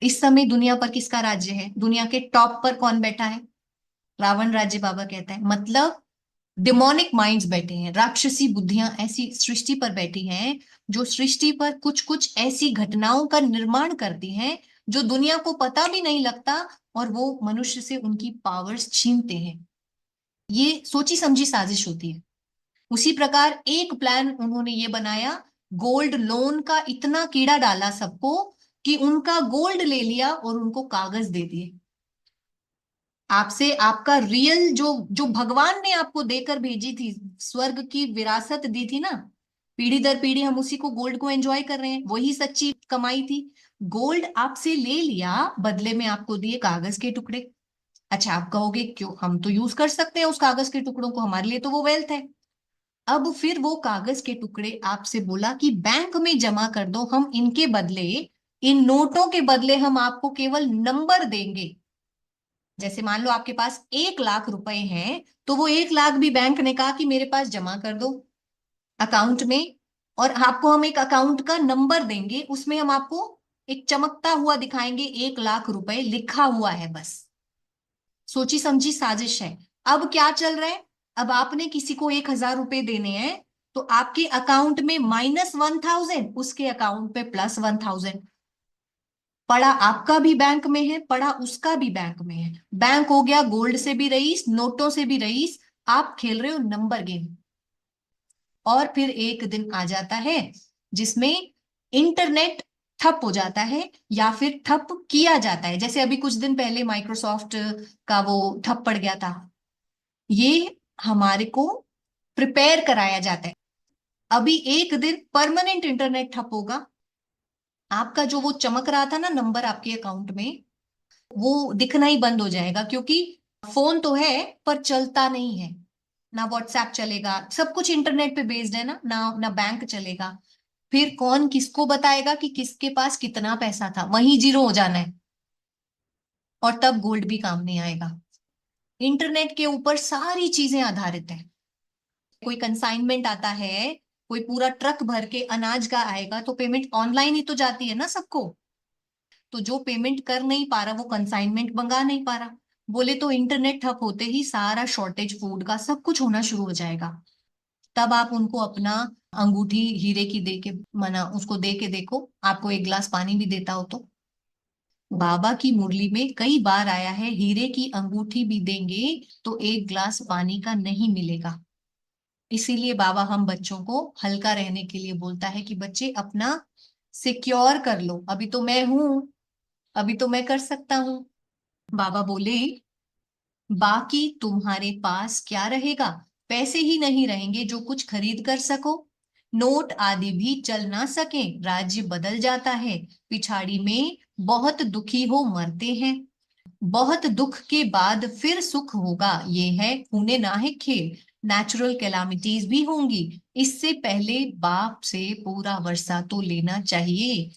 इस समय दुनिया पर किसका राज्य है? दुनिया के टॉप पर कौन बैठा है? रावण राज्य बाबा कहता है। मतलब डिमोनिक माइंड्स बैठे हैं, राक्षसी बुद्धियां ऐसी सृष्टि पर बैठी हैं, जो सृष्टि पर कुछ कुछ ऐसी घटनाओं का निर्माण करती हैं जो दुनिया को पता भी नहीं लगता, और वो मनुष्य से उनकी पावर्स छीनते हैं। ये सोची समझी साजिश होती है। उसी प्रकार एक प्लान उन्होंने ये बनाया, गोल्ड लोन का इतना कीड़ा डाला सबको कि उनका गोल्ड ले लिया और उनको कागज दे दिए। आपसे आपका रियल जो जो भगवान ने आपको देकर भेजी थी, स्वर्ग की विरासत दी थी ना, पीढ़ी दर पीढ़ी हम उसी को, गोल्ड को एंजॉय कर रहे हैं, वही सच्ची कमाई थी। गोल्ड आपसे ले लिया, बदले में आपको दिए कागज के टुकड़े। अच्छा, आप कहोगे क्यों, हम तो यूज कर सकते हैं उस कागज के टुकड़ों को, हमारे लिए तो वो वेल्थ है। अब फिर वो कागज के टुकड़े आपसे बोला कि बैंक में जमा कर दो, हम इनके बदले, इन नोटों के बदले हम आपको केवल नंबर देंगे। जैसे मान लो आपके पास 1 लाख रुपए हैं, तो वो 1 लाख भी बैंक ने कहा कि मेरे पास जमा कर दो अकाउंट में, और आपको हम एक अकाउंट का नंबर देंगे, उसमें हम आपको एक चमकता हुआ दिखाएंगे, 1 लाख रुपए लिखा हुआ है बस। सोची समझी साजिश है। अब क्या चल रहा है? अब आपने किसी को 1,000 रुपए देने हैं, तो आपके अकाउंट में -1,000, उसके अकाउंट पे +1,000। पड़ा आपका भी बैंक में है, पड़ा उसका भी बैंक में है। बैंक हो गया गोल्ड से भी रईस, नोटों से भी रईस। आप खेल रहे हो नंबर गेम। और फिर एक दिन आ जाता है जिसमें इंटरनेट ठप हो जाता है, या फिर ठप किया जाता है। जैसे अभी कुछ दिन पहले माइक्रोसॉफ्ट का वो ठप पड़ गया था। ये हमारे को प्रिपेयर कराया जाता है। अभी एक दिन परमानेंट इंटरनेट ठप होगा। आपका जो वो चमक रहा था ना नंबर आपके अकाउंट में, वो दिखना ही बंद हो जाएगा, क्योंकि फोन तो है पर चलता नहीं है। ना व्हाट्सएप चलेगा, सब कुछ इंटरनेट पे बेस्ड है ना, ना ना बैंक चलेगा। फिर कौन किसको बताएगा कि किसके पास कितना पैसा था? वही जीरो हो जाना है। और तब गोल्ड भी काम नहीं आएगा। इंटरनेट के ऊपर सारी चीजें आधारित है। कोई कंसाइनमेंट आता है, कोई पूरा ट्रक भर के अनाज का आएगा, तो पेमेंट ऑनलाइन ही तो जाती है ना सबको। तो जो पेमेंट कर नहीं पा रहा, वो कंसाइनमेंट मंगा नहीं पा रहा। बोले तो इंटरनेट ठप होते ही सारा शॉर्टेज फूड का सब कुछ होना शुरू हो जाएगा। तब आप उनको अपना अंगूठी हीरे की दे के, मना उसको दे के देखो, आपको एक गिलास पानी भी देता हो तो। बाबा की मुरली में कई बार आया है, हीरे की अंगूठी भी देंगे तो एक गिलास पानी का नहीं मिलेगा। इसीलिए बाबा हम बच्चों को हल्का रहने के लिए बोलता है कि बच्चे अपना सिक्योर कर लो, अभी तो मैं हूं, अभी तो मैं कर सकता हूँ। बाबा बोले, बाकी तुम्हारे पास क्या रहेगा? पैसे ही नहीं रहेंगे जो कुछ खरीद कर सको। नोट आदि भी चल ना सके, राज्य बदल जाता है। पिछाड़ी में बहुत दुखी हो मरते हैं, बहुत दुख के बाद फिर सुख होगा, ये है खूने ना है खेल। नेचुरल कैलामिटीज भी होंगी, इससे पहले बाप से पूरा वर्षा तो लेना चाहिए।